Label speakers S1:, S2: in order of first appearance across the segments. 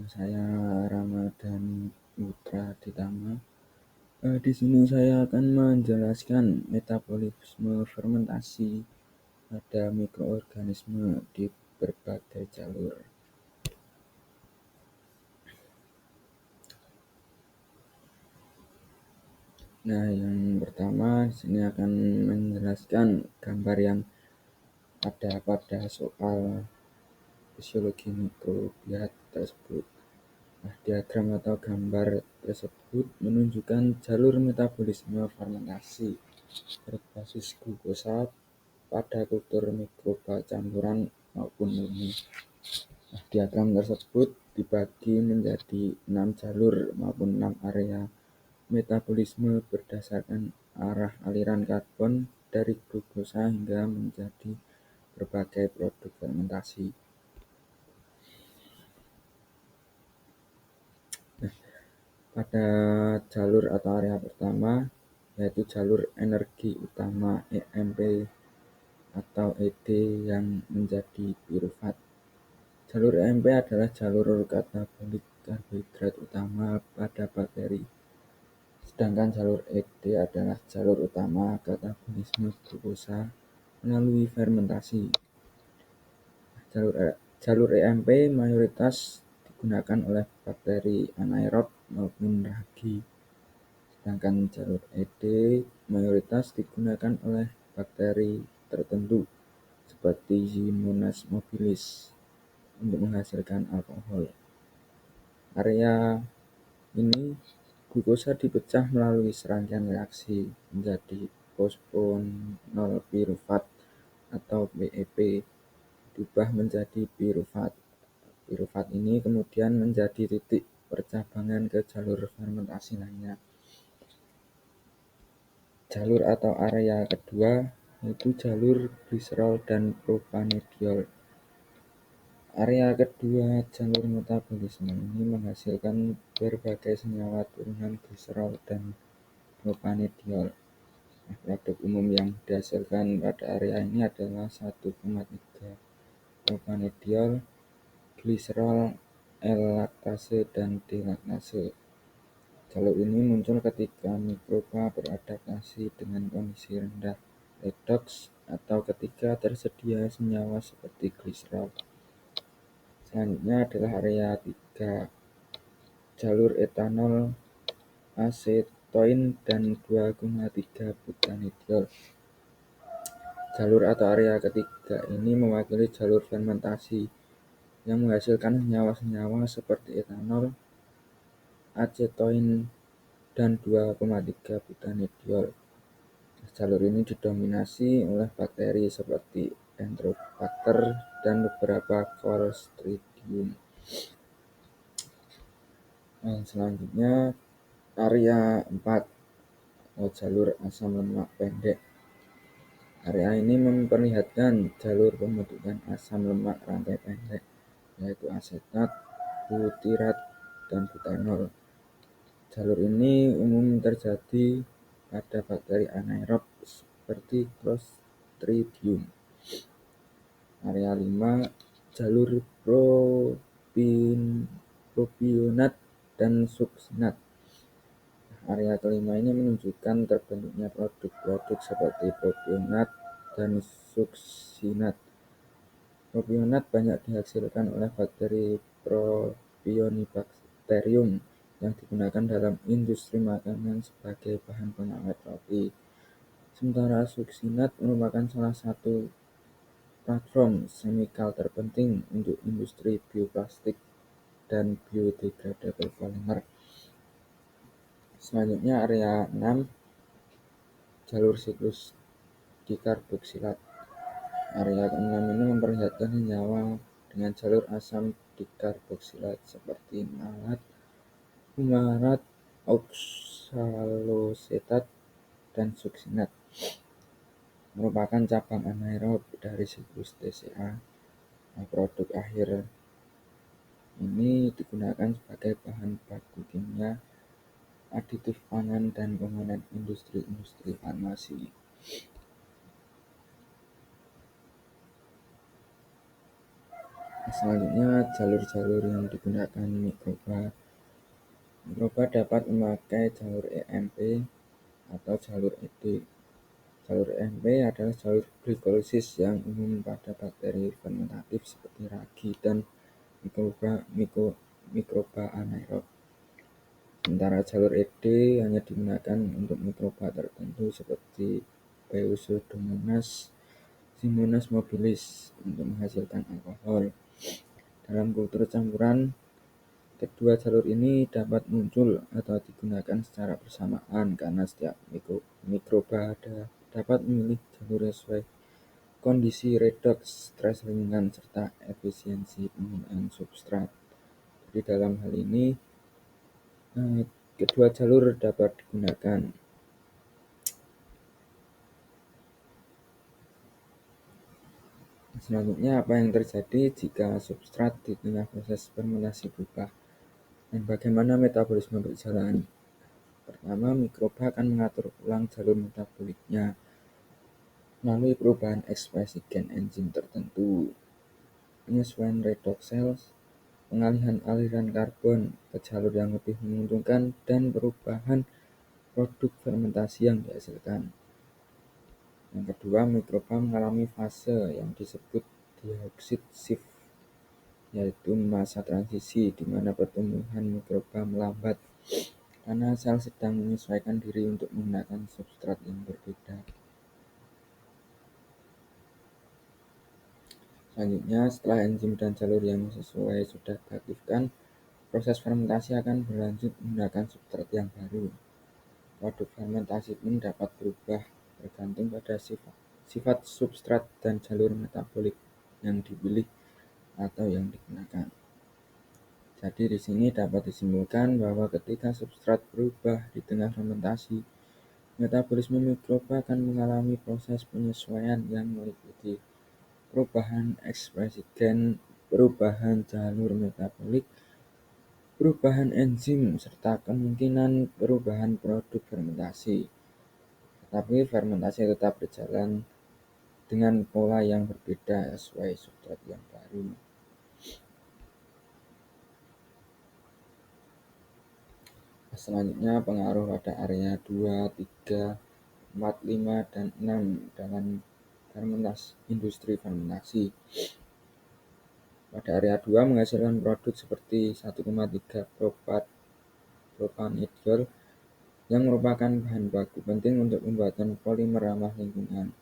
S1: Saya Ramadhani Putra Ditama. Di sini saya akan menjelaskan metabolisme fermentasi pada mikroorganisme di berbagai jalur. Nah, yang pertama di sini akan menjelaskan gambar yang ada pada soal fisiologi mikrobia tersebut. Nah, diagram atau gambar tersebut menunjukkan jalur metabolisme fermentasi berbasis glukosa pada kultur mikroba campuran maupun murni. Nah, diagram tersebut dibagi menjadi 6 jalur maupun 6 area metabolisme berdasarkan arah aliran karbon dari glukosa hingga menjadi berbagai produk fermentasi. Pada jalur atau area pertama, yaitu jalur energi utama EMP atau ED yang menjadi pirufat. Jalur EMP adalah jalur katabolik karbohidrat utama pada bakteri, sedangkan jalur ED adalah jalur utama katabolisme glukosa melalui fermentasi. Jalur EMP mayoritas digunakan oleh bakteri anaerob maupun ragi, sedangkan jalur ED mayoritas digunakan oleh bakteri tertentu seperti Ximonas mobilis untuk menghasilkan alkohol. Area ini glukosa dipecah melalui serangkaian reaksi menjadi fosfonol pirufat atau PEP, diubah menjadi pirufat. Pirufat ini kemudian menjadi titik percabangan ke jalur fermentasi lainnya. Jalur atau area kedua yaitu jalur gliserol dan propanediol. Area kedua jalur metabolisme ini menghasilkan berbagai senyawa turunan gliserol dan propanediol. Produk umum yang dihasilkan pada area ini adalah 1,3 propanediol, gliserol, L-laktase, dan D-laktase. Jalur ini muncul ketika mikroba beradaptasi dengan kondisi rendah redox atau ketika tersedia senyawa seperti gliserol. Selanjutnya adalah area 3, jalur etanol, asetoin, dan 2,3 butanediol. Jalur atau area ketiga ini mewakili jalur fermentasi yang menghasilkan senyawa-senyawa seperti etanol, acetoin, dan 2,3 butanediol. Jalur ini didominasi oleh bakteri seperti Enterobacter dan beberapa Clostridium. Selanjutnya area 4, jalur asam lemak pendek. Area ini memperlihatkan jalur pembentukan asam lemak rantai pendek, yaitu asetat, butirat, dan butanol. Jalur ini umum terjadi pada bakteri anaerob seperti Clostridium. Area 5, jalur propionat dan suksinat. Area kelima ini menunjukkan terbentuknya produk-produk seperti propionat dan suksinat. Propionat banyak dihasilkan oleh bakteri Propionibacterium yang digunakan dalam industri makanan sebagai bahan pengawet roti. Sementara suksinat merupakan salah satu platform semikal terpenting untuk industri bioplastik dan biodegradable polymer. Selanjutnya area 6, jalur siklus dikarboksilat. Area ke-6 ini memperlihatkan senyawa dengan jalur asam dikarboksilat seperti malat, fumarat, oksalosetat, dan suksinat. Merupakan cabang anaerob dari siklus TCA. Produk akhir ini digunakan sebagai bahan baku kimia, aditif pangan, dan komponen industri farmasi. Selanjutnya, jalur-jalur yang digunakan mikroba. Mikroba dapat memakai jalur EMP atau jalur ED. Jalur EMP adalah jalur glikolisis yang umum pada bakteri fermentatif seperti ragi dan mikroba anaerob. Sementara jalur ED hanya digunakan untuk mikroba tertentu seperti Pseudomonas Simonas mobilis untuk menghasilkan alkohol. Dalam kultur campuran, kedua jalur ini dapat muncul atau digunakan secara bersamaan karena setiap mikroba dapat memilih jalur sesuai kondisi redoks, stres ringan, serta efisiensi penggunaan substrat. Jadi dalam hal ini, kedua jalur dapat digunakan. Selanjutnya, apa yang terjadi jika substrat di tengah proses fermentasi berubah dan bagaimana metabolisme berjalan? Pertama, mikroba akan mengatur ulang jalur metaboliknya melalui perubahan ekspresi gen enzim tertentu, penyesuaian redox cells, pengalihan aliran karbon ke jalur yang lebih menguntungkan, dan perubahan produk fermentasi yang dihasilkan. Yang kedua, mikroba mengalami fase yang disebut dioxid shift, yaitu masa transisi di mana pertumbuhan mikroba melambat karena sel sedang menyesuaikan diri untuk menggunakan substrat yang berbeda. Selanjutnya, setelah enzim dan jalur yang sesuai sudah diaktifkan, proses fermentasi akan berlanjut menggunakan substrat yang baru. Produk fermentasi pun dapat berubah bergantung pada sifat substrat dan jalur metabolik yang dipilih atau yang digunakan. Jadi di sini dapat disimpulkan bahwa ketika substrat berubah di tengah fermentasi, metabolisme mikroba akan mengalami proses penyesuaian yang meliputi perubahan ekspresi gen, perubahan jalur metabolik, perubahan enzim, serta kemungkinan perubahan produk fermentasi. Tetapi fermentasi tetap berjalan dengan pola yang berbeda sesuai substrat yang baru. Selanjutnya, pengaruh pada area 2, 3, 4, 5, dan 6 dalam industri fermentasi. Pada area 2 menghasilkan produk seperti 1,3 propanediol yang merupakan bahan baku penting untuk pembuatan polimer ramah lingkungan.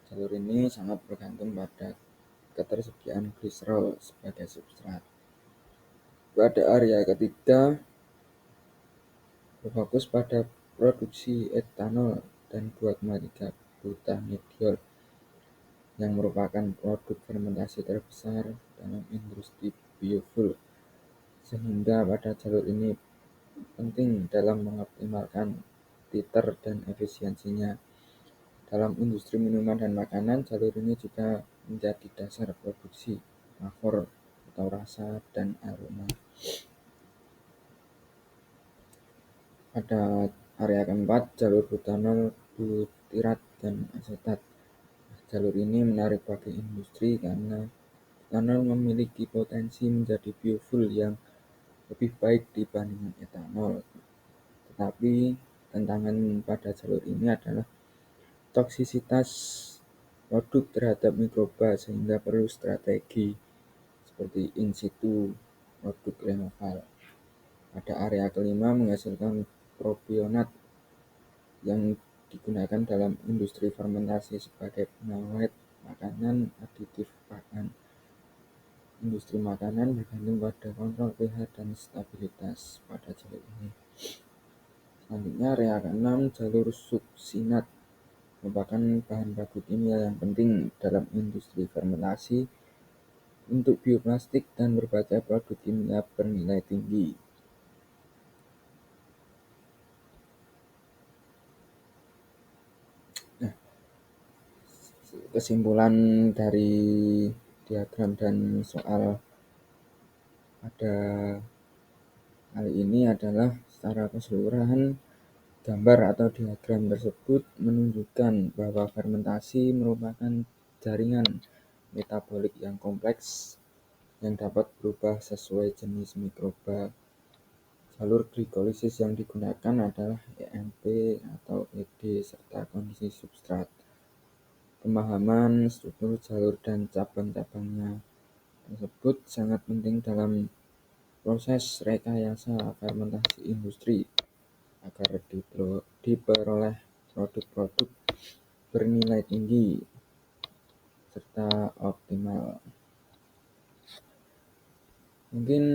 S1: Jalur ini sangat bergantung pada ketersediaan gliserol sebagai substrat. Pada area ketiga berfokus pada produksi etanol dan 2,3 butanediol yang merupakan produk fermentasi terbesar dalam industri biofuel, sehingga pada jalur ini penting dalam mengoptimalkan titer dan efisiensinya. Dalam industri minuman dan makanan, jalur ini juga menjadi dasar produksi flavor atau rasa dan aroma. Pada area keempat, jalur butanol, butirat, dan asetat. Jalur ini menarik bagi industri karena butanol memiliki potensi menjadi biofuel yang lebih baik dibandingkan etanol. Tetapi tantangan pada jalur ini adalah toksisitas produk terhadap mikroba sehingga perlu strategi seperti in situ produk removal. Pada area kelima menghasilkan propionat yang digunakan dalam industri fermentasi sebagai pengawet makanan, aditif pakan. Industri makanan bergantung pada kontrol pH dan stabilitas pada jalur ini. Selanjutnya area ke-6, jalur suksinat merupakan bahan baku kimia yang penting dalam industri fermentasi untuk bioplastik dan berbagai produk kimia bernilai tinggi. Nah, kesimpulan dari diagram dan soal pada kali ini adalah secara keseluruhan gambar atau diagram tersebut menunjukkan bahwa fermentasi merupakan jaringan metabolik yang kompleks yang dapat berubah sesuai jenis mikroba. Jalur glikolisis yang digunakan adalah EMP atau ED serta kondisi substrat. Pemahaman struktur jalur dan cabang-cabangnya tersebut sangat penting dalam proses rekayasa fermentasi industri agar diperoleh produk-produk bernilai tinggi serta optimal. Mungkin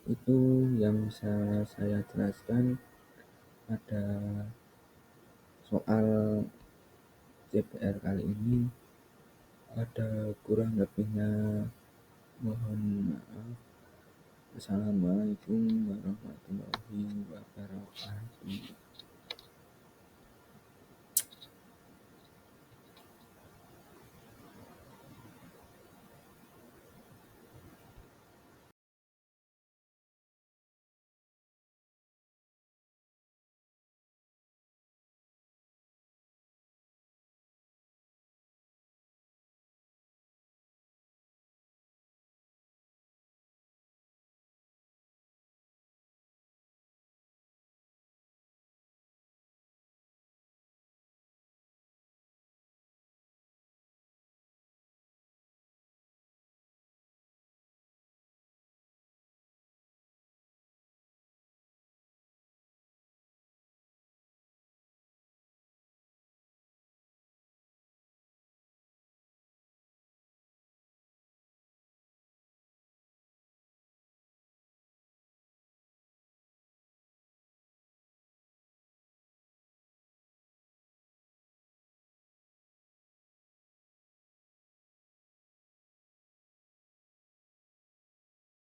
S1: itu yang bisa saya jelaskan pada soal CPR kali ini. Ada kurang lebihnya mohon maaf. Assalamualaikum warahmatullahi wabarakatuh.